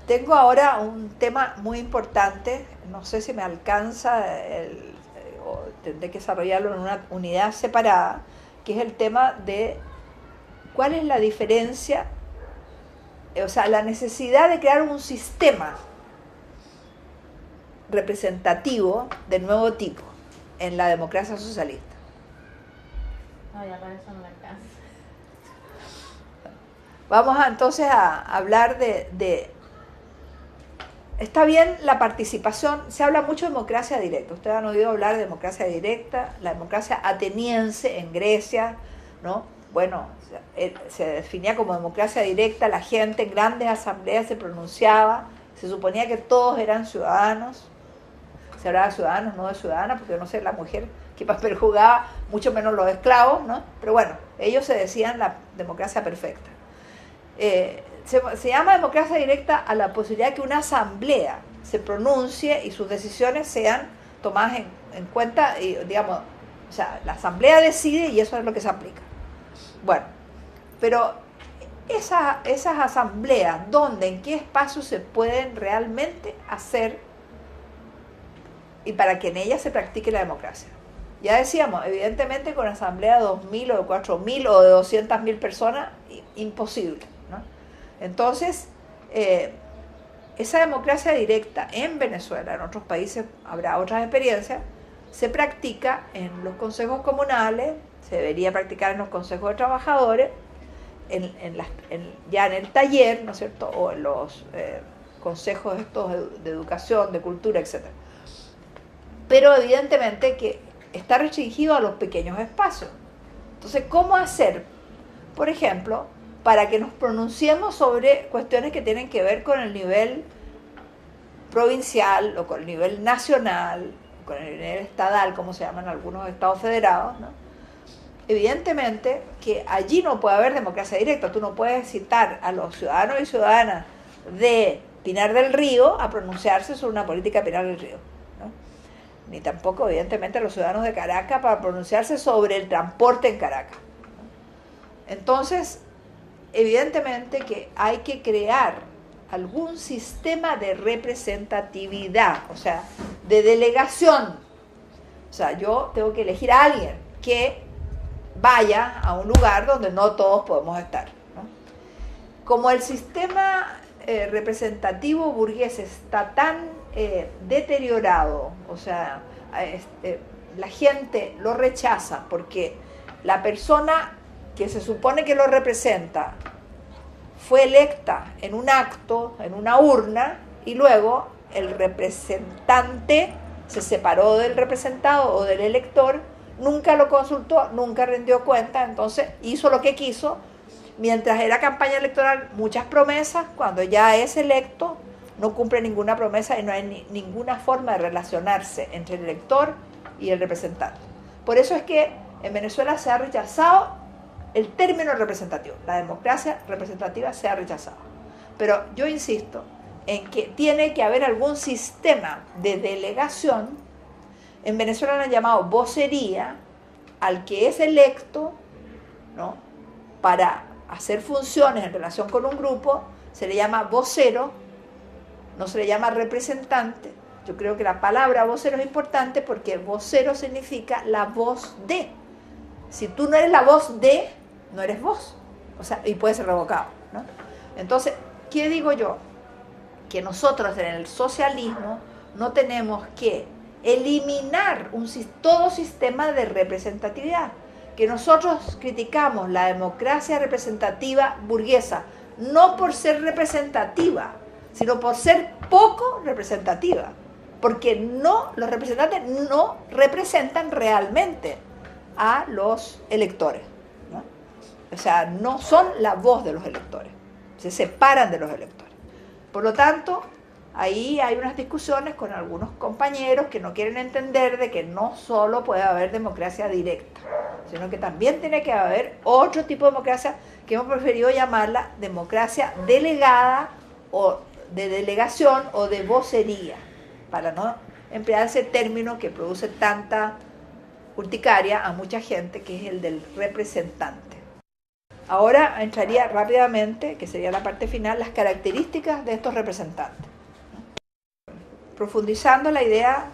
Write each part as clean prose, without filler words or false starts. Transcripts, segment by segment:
Tengo ahora un tema muy importante, no sé si me alcanza, o tendré que desarrollarlo en una unidad separada, que es el tema de cuál es la diferencia, o sea, la necesidad de crear un sistema representativo de nuevo tipo en la democracia socialista. No, ya para eso no me alcanza. Vamos entonces a hablar está bien la participación, se habla mucho de democracia directa, ustedes han oído hablar de democracia directa, la democracia ateniense en Grecia, ¿no? Bueno, se definía como democracia directa, la gente en grandes asambleas se pronunciaba, se suponía que todos eran ciudadanos, se hablaba de ciudadanos, no de ciudadanas, porque no sé la mujer qué papel jugaba, mucho menos los esclavos, ¿no? Pero bueno, ellos se decían la democracia perfecta. Se llama democracia directa a la posibilidad de que una asamblea se pronuncie y sus decisiones sean tomadas en cuenta, y, digamos, o sea, la asamblea decide y eso es lo que se aplica. Bueno, pero esas asambleas, ¿dónde, en qué espacios se pueden realmente hacer y para que en ellas se practique la democracia? Ya decíamos, evidentemente con asamblea de 2.000 o de 4.000 o de 200.000 personas, imposible, ¿no? Entonces, esa democracia directa en Venezuela, en otros países habrá otras experiencias, se practica en los consejos comunales, se debería practicar en los consejos de trabajadores, ya en el taller, ¿no es cierto?, o en los consejos estos de educación, de cultura, etc. Pero evidentemente que está restringido a los pequeños espacios. Entonces, ¿cómo hacer, por ejemplo, para que nos pronunciemos sobre cuestiones que tienen que ver con el nivel provincial o con el nivel nacional, con el nivel estatal, como se llaman algunos estados federados, ¿no? Evidentemente que allí no puede haber democracia directa. Tú no puedes citar a los ciudadanos y ciudadanas de Pinar del Río a pronunciarse sobre una política de Pinar del Río, ¿no? Ni tampoco, evidentemente, a los ciudadanos de Caracas para pronunciarse sobre el transporte en Caracas, ¿no? Entonces, evidentemente que hay que crear algún sistema de representatividad, o sea, de delegación. O sea, yo tengo que elegir a alguien que vaya a un lugar donde no todos podemos estar, ¿no? Como el sistema representativo burgués está tan deteriorado, o sea, la gente lo rechaza porque la persona que se supone que lo representa fue electa en un acto, en una urna, y luego el representante se separó del representado o del elector, nunca lo consultó, nunca rindió cuenta, entonces hizo lo que quiso. Mientras era campaña electoral, muchas promesas, cuando ya es electo, no cumple ninguna promesa y no hay ninguna forma de relacionarse entre el elector y el representante. Por eso es que en Venezuela se ha rechazado el término representativo, la democracia representativa se ha rechazado. Pero yo insisto en que tiene que haber algún sistema de delegación. En Venezuela lo han llamado vocería al que es electo, ¿no?, para hacer funciones en relación con un grupo, se le llama vocero, no se le llama representante. Yo creo que la palabra vocero es importante porque vocero significa la voz de. Si tú no eres la voz de, no eres vos, o sea, y puede ser revocado, ¿no? Entonces, ¿qué digo yo? Que nosotros en el socialismo no tenemos que eliminar todo sistema de representatividad, que nosotros criticamos la democracia representativa burguesa, no por ser representativa, sino por ser poco representativa, porque los representantes no representan realmente a los electores, ¿no? O sea, no son la voz de los electores, se separan de los electores. Por lo tanto, ahí hay unas discusiones con algunos compañeros que no quieren entender de que no solo puede haber democracia directa, sino que también tiene que haber otro tipo de democracia que hemos preferido llamarla democracia delegada o de delegación o de vocería, para no emplear ese término que produce tanta urticaria a mucha gente, que es el del representante. Ahora entraría rápidamente, que sería la parte final, las características de estos representantes. Profundizando la idea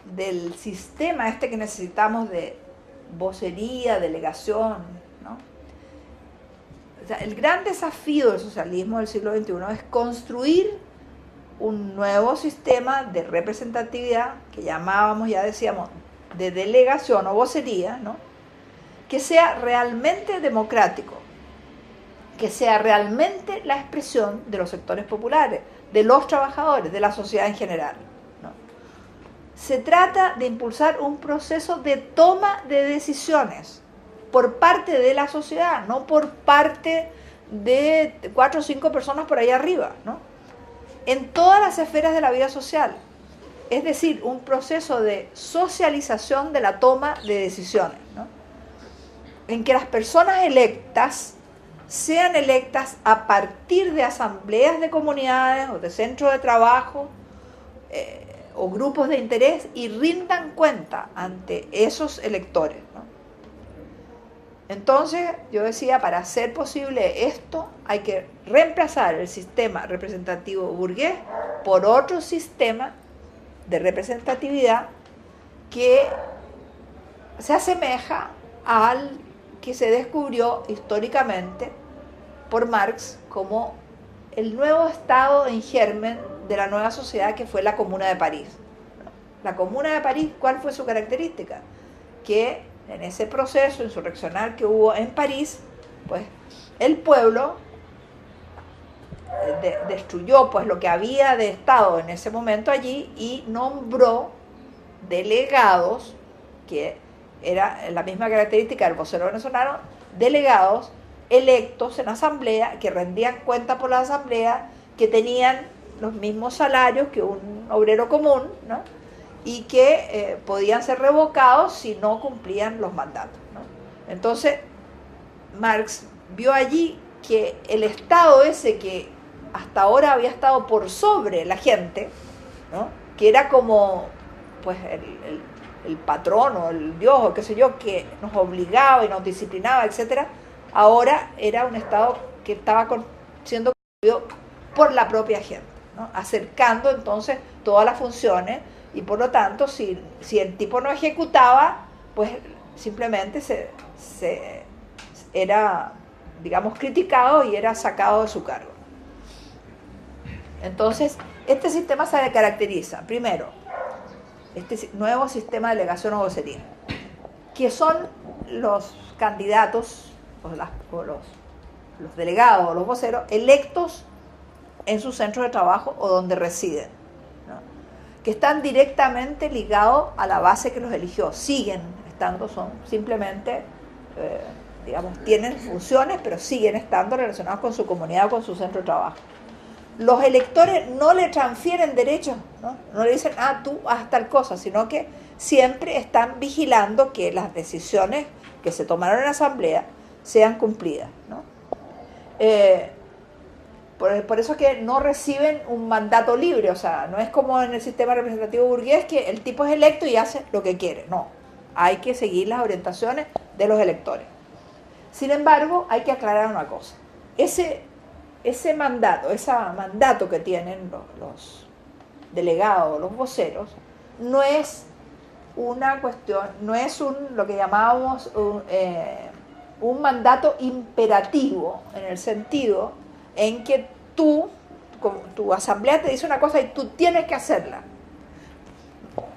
del sistema que necesitamos de vocería, delegación, ¿no? O sea, el gran desafío del socialismo del siglo XXI es construir un nuevo sistema de representatividad que llamábamos, ya decíamos, de delegación o vocería, ¿no? Que sea realmente democrático, que sea realmente la expresión de los sectores populares, de los trabajadores, de la sociedad en general, ¿no? Se trata de impulsar un proceso de toma de decisiones por parte de la sociedad, no por parte de 4 o 5 personas por ahí arriba, ¿no? En todas las esferas de la vida social. Es decir, un proceso de socialización de la toma de decisiones, ¿no? En que las personas electas sean electas a partir de asambleas de comunidades o de centros de trabajo o grupos de interés y rindan cuenta ante esos electores, ¿no? Entonces, yo decía, para hacer posible esto hay que reemplazar el sistema representativo burgués por otro sistema de representatividad que se asemeja al que se descubrió históricamente por Marx como el nuevo estado en germen de la nueva sociedad, que fue la Comuna de París. La Comuna de París, ¿cuál fue su característica? Que en ese proceso insurreccional que hubo en París, pues el pueblo destruyó pues lo que había de Estado en ese momento allí y nombró delegados, que era la misma característica del vocero venezolano, delegados electos en asamblea, que rendían cuenta por la asamblea, que tenían los mismos salarios que un obrero común, ¿no? Y que podían ser revocados si no cumplían los mandatos, ¿no? Entonces, Marx vio allí que el Estado ese que hasta ahora había estado por sobre la gente, ¿no? Que era como pues el patrón o el Dios o qué sé yo, que nos obligaba y nos disciplinaba, etcétera, ahora era un Estado que estaba siendo construido por la propia gente, ¿no? Acercando entonces todas las funciones. Y por lo tanto, si el tipo no ejecutaba, pues simplemente era, digamos, criticado y era sacado de su cargo. Entonces, este sistema se caracteriza, primero, este nuevo sistema de delegación o vocería, que son los candidatos, los delegados o los voceros, electos en su centro de trabajo o donde residen, que están directamente ligados a la base que los eligió, siguen estando, son simplemente, digamos, tienen funciones, pero siguen estando relacionados con su comunidad o con su centro de trabajo. Los electores no le transfieren derechos, no le dicen, tú haz tal cosa, sino que siempre están vigilando que las decisiones que se tomaron en la asamblea sean cumplidas, ¿no? Por eso que no reciben un mandato libre, o sea, no es como en el sistema representativo burgués que el tipo es electo y hace lo que quiere, no, hay que seguir las orientaciones de los electores. Sin embargo, hay que aclarar una cosa, ese mandato que tienen los delegados, los voceros, no es una cuestión, no es lo que llamábamos un mandato imperativo, en el sentido en que tu asamblea te dice una cosa y tú tienes que hacerla,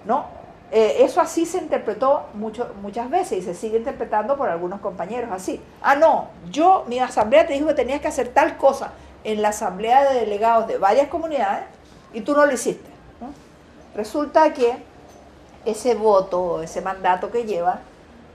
¿no? Eso así se interpretó muchas veces y se sigue interpretando por algunos compañeros así. No, mi asamblea te dijo que tenías que hacer tal cosa en la asamblea de delegados de varias comunidades y tú no lo hiciste, ¿no? Resulta que ese voto, ese mandato que lleva,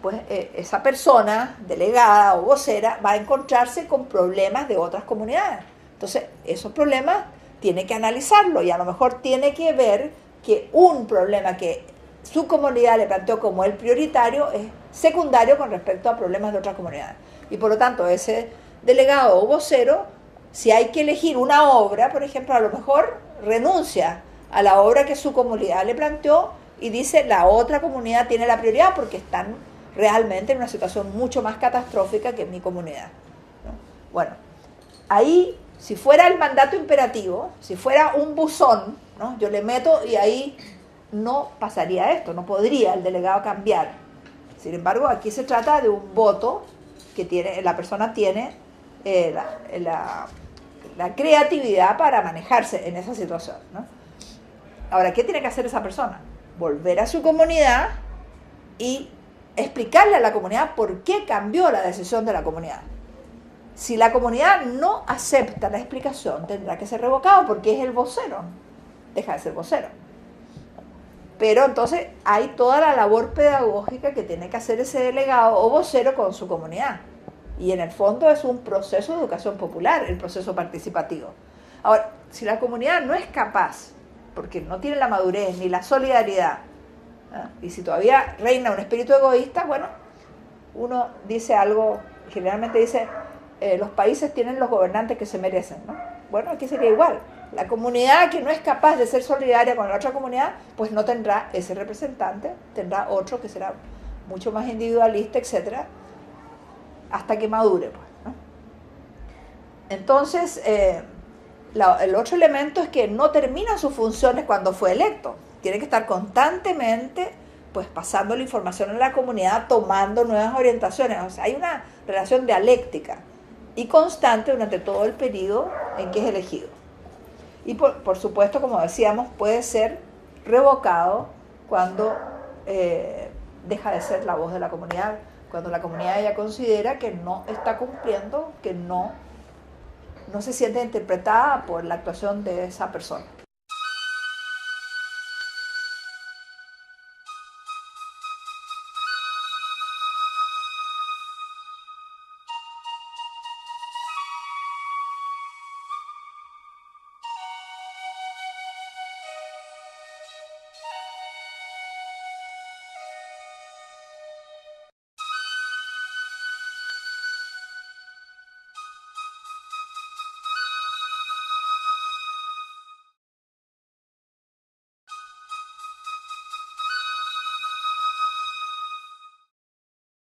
pues esa persona delegada o vocera va a encontrarse con problemas de otras comunidades. Entonces, esos problemas tiene que analizarlo y a lo mejor tiene que ver que un problema que su comunidad le planteó como el prioritario es secundario con respecto a problemas de otras comunidades. Y por lo tanto, ese delegado o vocero, si hay que elegir una obra, por ejemplo, a lo mejor renuncia a la obra que su comunidad le planteó y dice la otra comunidad tiene la prioridad porque están realmente en una situación mucho más catastrófica que en mi comunidad, ¿no? Bueno, ahí, si fuera el mandato imperativo, si fuera un buzón, ¿no? Yo le meto y ahí no pasaría esto, no podría el delegado cambiar. Sin embargo, aquí se trata de un voto que tiene, la persona tiene la creatividad para manejarse en esa situación, ¿no? Ahora, ¿qué tiene que hacer esa persona? Volver a su comunidad y explicarle a la comunidad por qué cambió la decisión de la comunidad. Si la comunidad no acepta la explicación, tendrá que ser revocado porque es el vocero, deja de ser vocero. Pero entonces hay toda la labor pedagógica que tiene que hacer ese delegado o vocero con su comunidad. Y en el fondo es un proceso de educación popular, el proceso participativo. Ahora, si la comunidad no es capaz, porque no tiene la madurez ni la solidaridad, ¿eh? Y si todavía reina un espíritu egoísta, bueno, uno dice algo, generalmente dice, los países tienen los gobernantes que se merecen, ¿no? Bueno, aquí sería igual. La comunidad que no es capaz de ser solidaria con la otra comunidad, pues no tendrá ese representante, tendrá otro que será mucho más individualista, etcétera, hasta que madure, pues, ¿no? Entonces, el otro elemento es que no termina sus funciones cuando fue electo. Tiene que estar constantemente pues pasando la información a la comunidad, tomando nuevas orientaciones. O sea, hay una relación dialéctica y constante durante todo el periodo en que es elegido. Y por supuesto, como decíamos, puede ser revocado cuando deja de ser la voz de la comunidad, cuando la comunidad ya considera que no está cumpliendo, que no se siente interpretada por la actuación de esa persona.